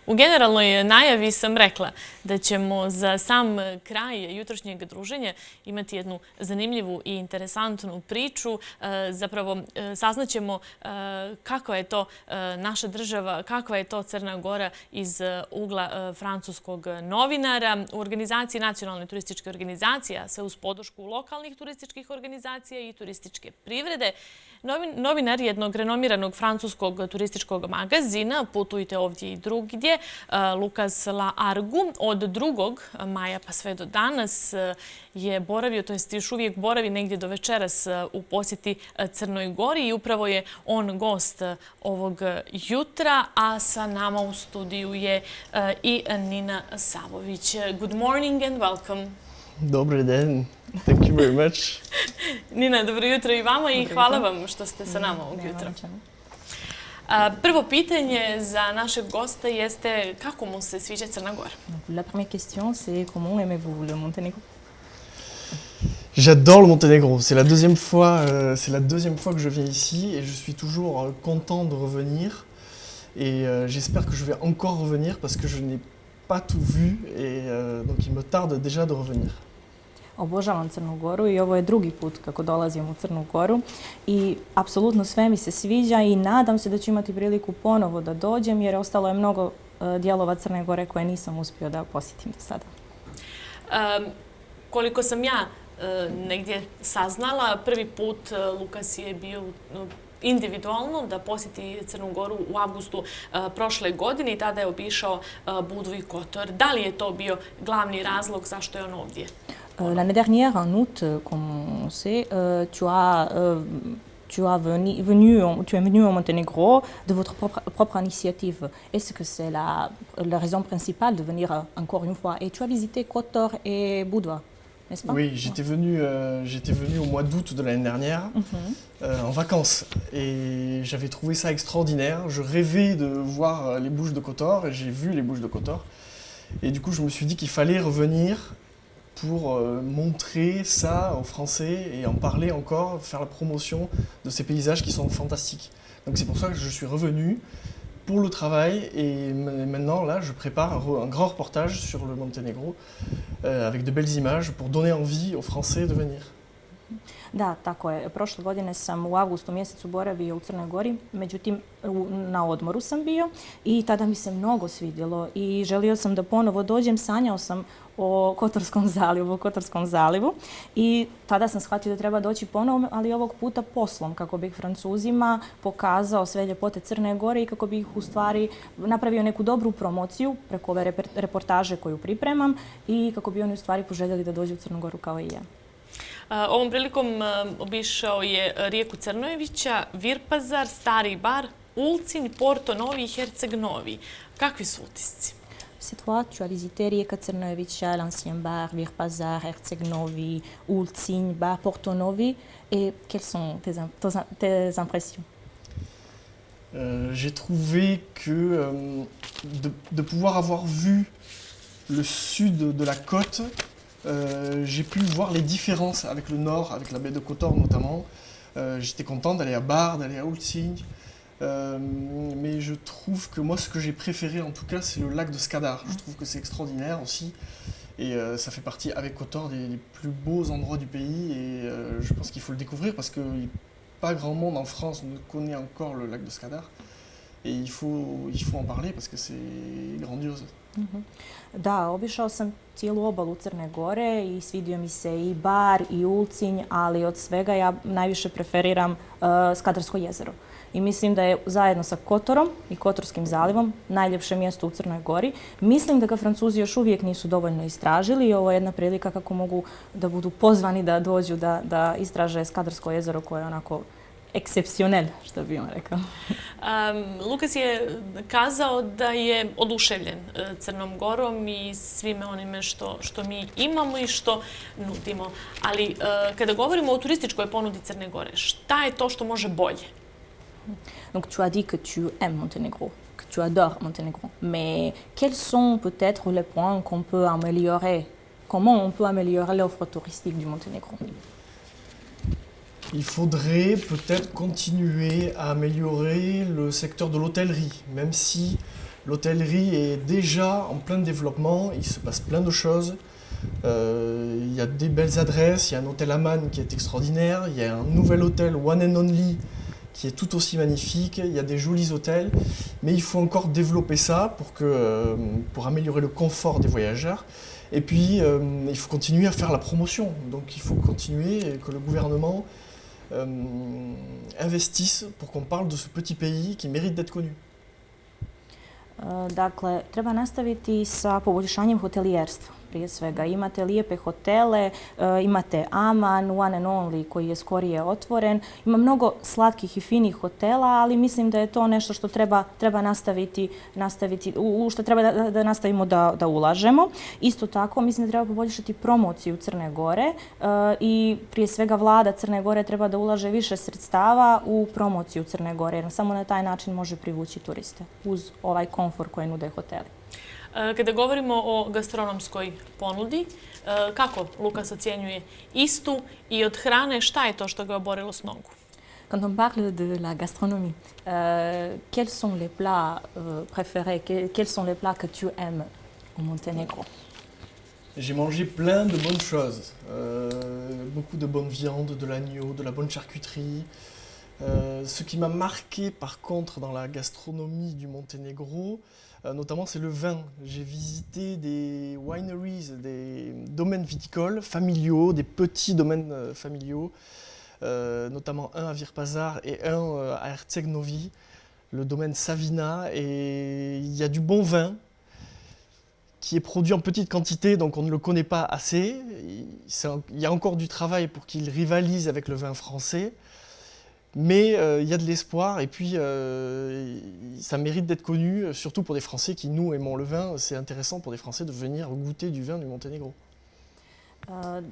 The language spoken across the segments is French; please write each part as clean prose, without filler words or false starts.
U generalnoj najavi sam rekla da ćemo za sam kraj jutrošnjeg druženja imati jednu zanimljivu i interesantnu priču. Zapravo saznaćemo kakva je to naša država, kakva je to Crna Gora iz ugla francuskog novinara u organizaciji Nacionalne turističke organizacije, a sve uz podršku lokalnih turističkih organizacija i turističke privrede. Novinar jednog renomiranog francuskog turističkog magazina Putujte ovdje i drugdje, Lukas Laargu, od 2. maja pa sve do danas je boravio, to jest još uvijek boravi negdje do večeras u posjeti Crnoj Gori i upravo je on gost ovog jutra, a sa nama u studiju je i Nina Savović. Good morning and welcome. Dobar dan. Thank you very much. Nina, dobro jutro i vama i hvala vam što ste sa nama ovog jutra. Prvo pitanje za našeg gosta jeste kako mu se sviđa Crna Gora? La première question, c'est comment aimez-vous le Monténégro? J'adore le Monténégro. C'est la deuxième fois que je viens ici et je suis toujours content de revenir. Et j'espère que je vais encore revenir parce que je n'ai pas tout vu et donc il me tarde déjà de revenir. Obožavam Crnu Goru i ovo je drugi put kako dolazim u Crnu Goru i apsolutno sve mi se sviđa i nadam se da ću imati priliku ponovo da dođem jer ostalo je mnogo dijelova Crne Gore koje nisam uspio da posjetim do sada. Koliko sam ja negdje saznala, prvi put Lukas je bio individualno da posjeti Crnu Goru u avgustu prošle godine i tada je obišao Budvu i Kotor. Da li je to bio glavni razlog zašto je on ovdje? L'année dernière, en août, comme on sait, tu es venu au Monténégro de votre propre initiative. Est-ce que c'est la raison principale de venir encore une fois? Et tu as visité Kotor et Budva, n'est-ce pas? Oui, j'étais venu au mois d'août de l'année dernière en vacances et j'avais trouvé ça extraordinaire. Je rêvais de voir les Bouches de Kotor et j'ai vu les Bouches de Kotor. Et du coup, je me suis dit qu'il fallait revenir pour montrer ça aux Français et en parler encore, faire la promotion de ces paysages qui sont fantastiques. Donc c'est pour ça que je suis revenu pour le travail et maintenant là je prépare un grand reportage sur le Monténégro avec de belles images pour donner envie aux Français de venir. Da, tako je. Prošle godine sam u avgustu mjesecu boravio u Crnoj Gori, međutim na odmoru sam bio i tada mi se mnogo svidjelo i želio sam da ponovo dođem, sanjao sam o Kotorskom zalivu i tada sam shvatio da treba doći ponovo, ali ovog puta poslom kako bih Francuzima pokazao sve ljepote Crne Gore i kako bih u stvari napravio neku dobru promociju preko ove reportaže koju pripremam i kako bi oni u stvari poželjeli da dođu u Crnu Goru kao i ja. Ovom prilikom obišao je rijeku Crnojevića, Virpazar, Stari Bar, Ulcinj, Porto Novi i Herceg Novi. Kakvi su utisci? Cette fois, tu as visité rijeka Crnojevića, l'Ancien Bar, Virpazar, Herceg Novi, Ulcinj, Bar, Porto Novi. Et quelles sont tes impressions? J'ai trouvé que de pouvoir avoir vu le sud de la côte, j'ai pu voir les différences avec le nord, avec la baie de Kotor notamment. J'étais content d'aller à Bar, d'aller à Ulcinj. Mais je trouve que moi, ce que j'ai préféré en tout cas, c'est le lac de Skadar. Je trouve que c'est extraordinaire aussi. Et ça fait partie, avec Kotor, des plus beaux endroits du pays. Et je pense qu'il faut le découvrir parce que pas grand monde en France ne connaît encore le lac de Skadar. Et il faut en parler parce que c'est grandiose. Da, obišao sam cijelu obalu Crne Gore i svidio mi se i Bar i Ulcinj, ali od svega ja najviše preferiram Skadarsko jezero. I mislim da je zajedno sa Kotorom i Kotorskim zalivom najljepše mjesto u Crnoj Gori. Mislim da ga Francuzi još uvijek nisu dovoljno istražili i ovo je jedna prilika kako mogu da budu pozvani da dođu da istraže Skadarsko jezero koje je onako ekscepcionel, što bi on rekao. Lukas je kazao da je oduševljen Crnom Gorom i svime onime što mi imamo i što nudimo. Ali kada govorimo o turističkoj ponudi Crne Gore, šta je to što može bolje? Donc tu as dit que tu aimes Monténégro, que tu adores Monténégro. Mais quels sont peut-être les points qu'on peut améliorer? Comment on peut améliorer l'offre touristique du Monténégro? Il faudrait peut-être continuer à améliorer le secteur de l'hôtellerie, même si L'hôtellerie est déjà en plein développement, il se passe plein de choses. Il y a des belles adresses, il y a un hôtel Aman qui est extraordinaire, il y a un nouvel hôtel One and Only qui est tout aussi magnifique, il y a des jolis hôtels, mais il faut encore développer ça pour améliorer le confort des voyageurs. Et puis, il faut continuer à faire la promotion. Donc, il faut continuer et que le gouvernement investisse pour qu'on parle de ce petit pays qui mérite d'être connu. Dakle, treba nastaviti sa poboljšanjem hotelijerstva. Prije svega, imate lijepe hotele, imate Aman, One and Only koji je skorije otvoren. Ima mnogo slatkih i finih hotela, ali mislim da je to nešto što treba nastaviti, u što treba da nastavimo da ulažemo. Isto tako, mislim da treba poboljšati promociju Crne Gore i prije svega vlada Crne Gore treba da ulaže više sredstava u promociju Crne Gore, jer samo na taj način može privući turiste uz ovaj komfor koji nude hoteli. Kada govorimo o gastronomskoj ponudi, kako Lukas ocjenjuje istu i od hrane šta je to što ga je oborilo s nogu? Quand on parle de la gastronomie, quels sont les plats préférés, quels sont les plats que tu aimes au Monténégro? J'ai mangé plein de bonnes choses. Beaucoup de bonnes viandes, de l'agneau, de la bonne charcuterie. Ce qui m'a marqué par contre dans la gastronomie du Monténégro, notamment c'est le vin. J'ai visité des wineries, des domaines viticoles familiaux, des petits domaines familiaux, notamment un à Virpazar et un à Herceg Novi, le domaine Savina, et il y a du bon vin qui est produit en petite quantité, donc on ne le connaît pas assez. Il y a encore du travail pour qu'il rivalise avec le vin français. Mais il y a de l'espoir et puis ça mérite d'être connu, surtout pour des Français qui, nous, aimons le vin. C'est intéressant pour des Français de venir goûter du vin du Monténégro.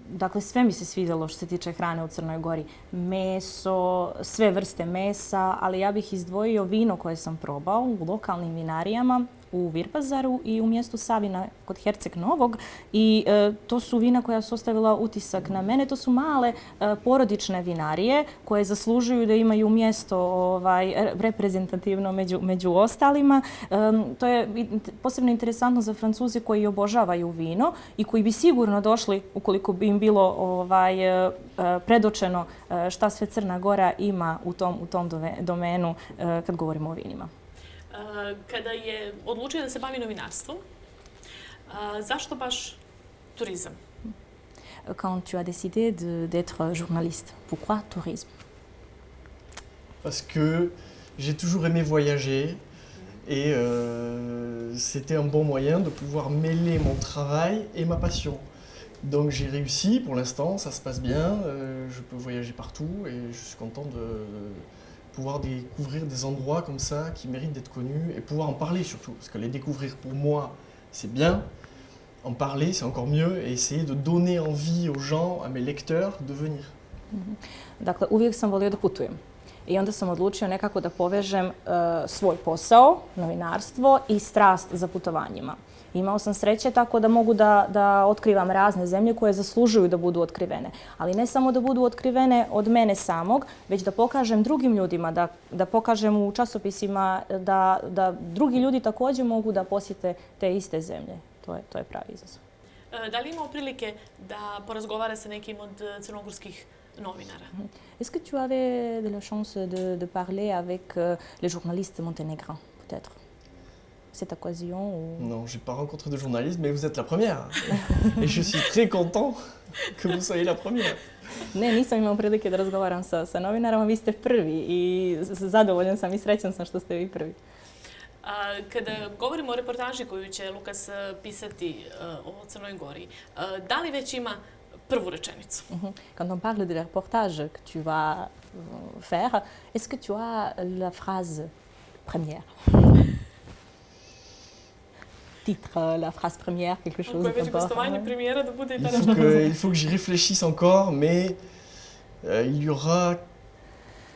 Dakle, sve mi se svidjelo što se tiče hrane u Crnoj Gori. Meso, sve vrste mesa, ali ja bih izdvojio vino koje sam probao u lokalnim vinarijama u Virpazaru i u mjestu Savina kod Herceg Novog. I to su vina koja su ostavila utisak na mene. To su male porodične vinarije koje zaslužuju da imaju mjesto reprezentativno među ostalima. To je posebno interesantno za Francuze koji obožavaju vino i koji bi sigurno došli ukoliko bi im bilo predočeno šta sve Crna Gora ima u tom domenu kad govorimo o vinima. Kada je odlučio da se bavi novinarstvom, zašto baš turizam? Quand tu as décidé d'être journaliste, pourquoi tourisme? Parce que j'ai toujours aimé voyager et c'était un bon moyen de pouvoir mêler mon travail et ma passion. Donc j'ai réussi pour l'instant, ça se passe bien, je peux voyager partout et je suis content de pouvoir découvrir des endroits comme ça qui méritent d'être connus et pouvoir en parler surtout. Parce que les découvrir pour moi, c'est bien. En parler, c'est encore mieux et essayer de donner envie aux gens, à mes lecteurs, de venir. Dakle, uvijek sam volio da putujem. I onda sam odlučio nekako da povežem svoj posao, novinarstvo i strast za putovanjima. Imao sam sreće tako da mogu da otkrivam razne zemlje koje zaslužuju da budu otkrivene. Ali ne samo da budu otkrivene od mene samog, već da pokažem drugim ljudima, da pokažem u časopisima da drugi ljudi također mogu da posjete te iste zemlje. To je pravi izazov. Da li imao prilike da porazgovara sa nekim od crnogorskih novinara? Est-ce que tu avais de la chance de parler avec les journalistes monténégrins, peut-être? Cette occasion ou... Non, je n'ai pas rencontré de journaliste, mais vous êtes la première. Et je suis très content que vous soyez la première. Ne, nisam imao prilike da razgovaram sa novinarama, vi ste prvi i zadovoljan sam i srećan sam što ste vi prvi. Kada govorimo o reportaži koju će Lukas pisati o Crnoj Gori, da li već ima prvu rečenicu? Quand on parle de la reportage que tu vas faire, est-ce que tu as la phrase première? Titre, la phrase première, quelque chose comme ça. Il faut que j'y réfléchisse encore, mais il y aura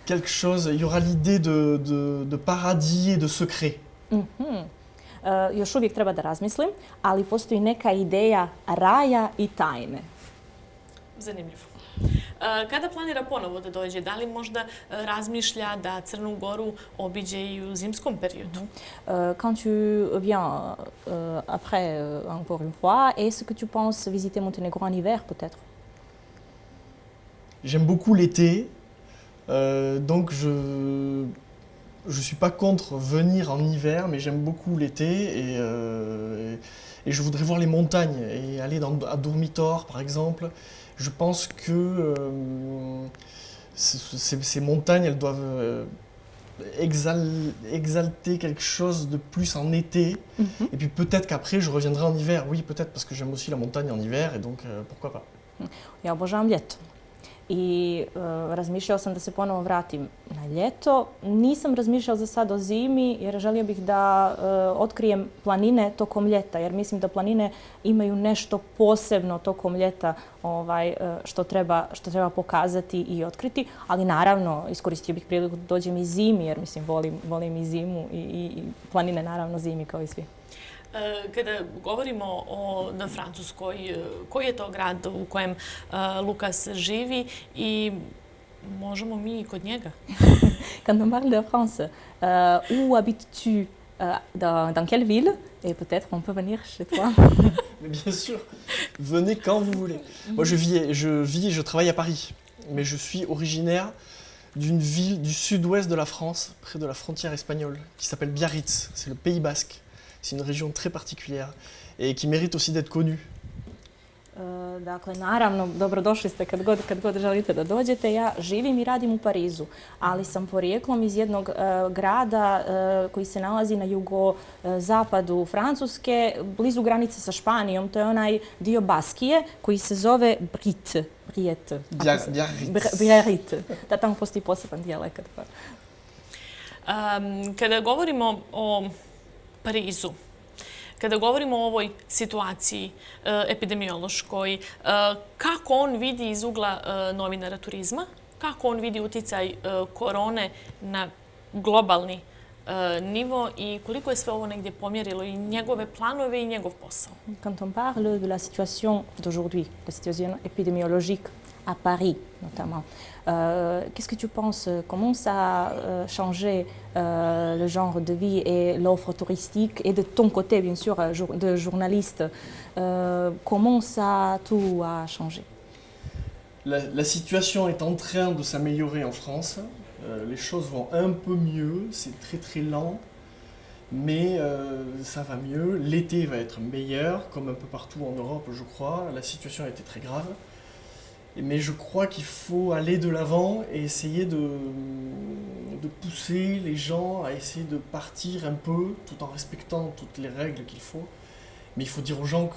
quelque chose, il y aura l'idée de paradis et de secret. Još uvijek treba da razmislim, ali postoji neka ideja raja i tajne. Zanimljivo. Kada planira ponovo da dođe? Da li možda razmišlja da Crnu Goru obiđe i u zimskom periodu? Quand tu viens après, encore une fois, est-ce que tu penses visiter Monténégro en hiver peut-être? J'aime beaucoup l'été, donc je suis pas contre venir en hiver, mais j'aime beaucoup l'été et je voudrais voir les montagnes et aller à Dormitor par exemple. Je pense que ces montagnes, elles doivent exalter quelque chose de plus en été. Et puis peut-être qu'après je reviendrai en hiver, oui peut-être parce que j'aime aussi la montagne en hiver et donc pourquoi pas. Ja obožavam ljeto. I razmišljao sam da se ponovo vratim na ljeto. Nisam razmišljao za sad o zimi jer želio bih da otkrijem planine tokom ljeta jer mislim da planine imaju nešto posebno tokom ljeta što treba pokazati i otkriti. Ali naravno iskoristio bih priliku da dođem i zimi jer mislim volim i zimu i planine naravno zimi kao i svi. Kada govorimo na Francuskoj, koji je to grad u kojem Lukas živi i možemo mi i kod njega? Quand on parle de France, où habites-tu? Dans quelle ville? Et peut-être on peut venir chez toi. Mais bien sûr, venez quand vous voulez. Moi je vis et je travaille à Paris, mais je suis originaire d'une ville du sud-ouest de la France, près de la frontière espagnole, qui s'appelle Biarritz, c'est le Pays Basque. C'est une région très particulière et qui mérite aussi d'être connue. Dakle, naravno, dobrodošli ste kad god želite da dođete. Ja živim i radim u Parizu, ali sam porijeklom iz jednog grada koji se nalazi na jugozapadu Francuske, blizu granice sa Španijom. To je onaj dio Baskije koji se zove Biarritz. Da, tamo postoji poseban dijalekat. Kada govorimo o Parizu, kada govorimo o ovoj situaciji epidemiološkoj, kako on vidi iz ugla novinara turizma, kako on vidi uticaj korone na globalni nivo i koliko je sve ovo negdje pomjerilo i njegove planove i njegov posao? Quand on parle de la situation d'aujourd'hui, la situation épidémiologique à Paris notamment, qu'est-ce que tu penses, comment ça a changé le genre de vie et l'offre touristique et de ton côté, bien sûr, de journaliste, comment ça tout a changé? La situation est en train de s'améliorer en France. Les choses vont un peu mieux, c'est très très lent, mais ça va mieux. L'été va être meilleur, comme un peu partout en Europe, je crois. La situation a été très grave. Mais je crois qu'il faut aller de l'avant et essayer de pousser les gens à essayer de partir un peu, tout en respectant toutes les règles qu'il faut. Mais il faut dire aux gens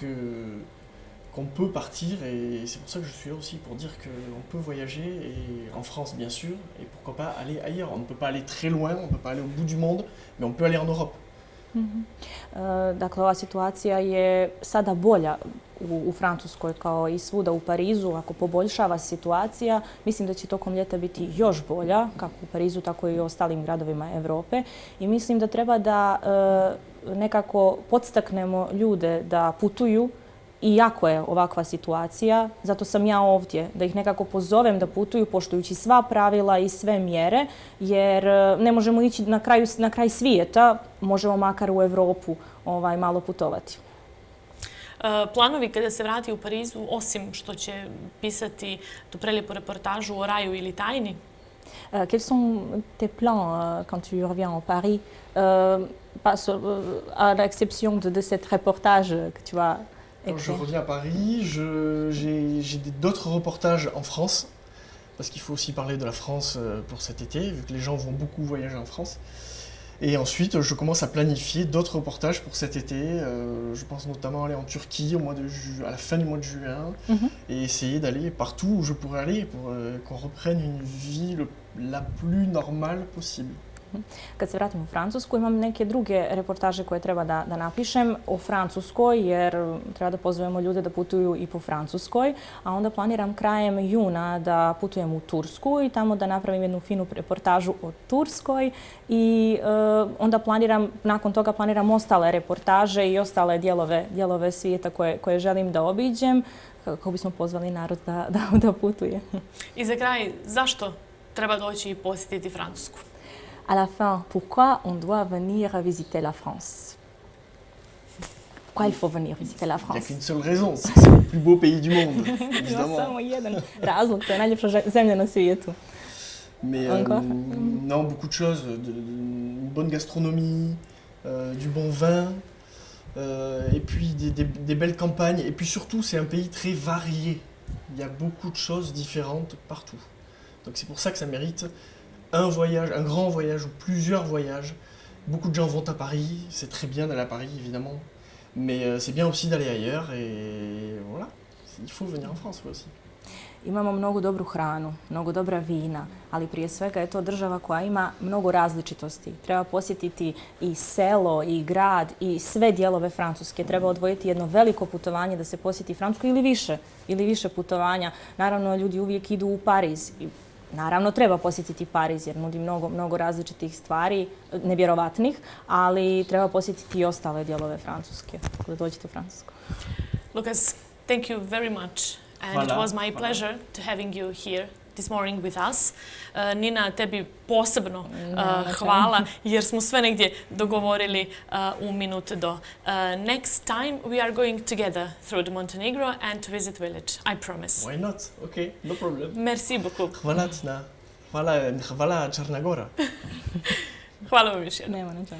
qu'on peut partir et c'est pour ça que je suis là aussi, pour dire qu'on peut voyager, et en France bien sûr, et pourquoi pas aller ailleurs. On ne peut pas aller très loin, on ne peut pas aller au bout du monde, mais on peut aller en Europe. Dakle, ova situacija je sada bolja u Francuskoj kao i svuda u Parizu. Ako poboljšava situacija, mislim da će tokom ljeta biti još bolja, kako u Parizu, tako i u ostalim gradovima Evrope. I mislim da treba da nekako podstaknemo ljude da putuju, iako je ovakva situacija. Zato sam ja ovdje, da ih nekako pozovem da putuju poštujući sva pravila i sve mjere, jer ne možemo ići na kraj svijeta, možemo makar u Evropu malo putovati. Planovi kada se vrati u Parizu, osim što će pisati tu prelijepu reportažu o raju ili tajni? Quels sont tes plans quand tu reviens au Paris, à l'exception de cet reportage que tu as Quand je reviens à Paris, j'ai d'autres reportages en France, parce qu'il faut aussi parler de la France pour cet été, vu que les gens vont beaucoup voyager en France. Et ensuite, je commence à planifier d'autres reportages pour cet été. Je pense notamment aller en Turquie à la fin du mois de juin et essayer d'aller partout où je pourrais aller pour qu'on reprenne une vie la plus normale possible. Kad se vratim u Francusku, imam neke druge reportaže koje treba da napišem o Francuskoj, jer treba da pozovemo ljude da putuju i po Francuskoj, a onda planiram krajem juna da putujem u Tursku i tamo da napravim jednu finu reportažu o Turskoj i onda nakon toga planiram ostale reportaže i ostale dijelove svijeta koje želim da obiđem, kako bismo pozvali narod da putuje. I za kraj, zašto treba doći i posjetiti Francusku? À la fin, pourquoi on doit venir visiter la France? Pourquoi il faut venir visiter la Il n'y a France? qu'une seule raison, c'est le plus beau pays du monde, Ima évidemment. samo jedan razlog, to je najljepša zemlja na svijetu. Mais Encore non, beaucoup de choses, une bonne gastronomie, du bon vin, et puis des belles campagnes. Et puis surtout, c'est un pays très varié. Il y a beaucoup de choses différentes partout. Donc c'est pour ça que ça mérite un voyage, un grand voyage ou plusieurs voyages. Beaucoup de gens vont à Paris, c'est très bien d'aller à Paris évidemment, mais c'est bien aussi d'aller ailleurs et voilà, il faut venir en France aussi. Imamo mnogo dobru hranu, mnogo dobra vina, ali prije svega je to država koja ima mnogo različitosti. Treba posjetiti i selo, i grad, i sve dijelove Francuske. Treba odvojiti jedno veliko putovanje da se posjeti Francusku ili više putovanja. Naravno, ljudi uvijek idu u Pariz. Naravno, treba posjetiti Pariz jer nudi mnogo različitih stvari, nevjerovatnih, ali treba posjetiti i ostale dijelove Francuske. Tako da dođete u Francusku. Lucas, thank you very much. And it was my pleasure to having you here this morning with us. Nina, tebi posebno hvala jer smo sve negdje dogovorili u minut do. Next time we are going together through the Montenegro and to visit village, I promise. Why not? Ok, no problem. Merci beaucoup. Hvala Tina. Hvala Crna Gora. Hvala vam još jednom. Nema na čemu.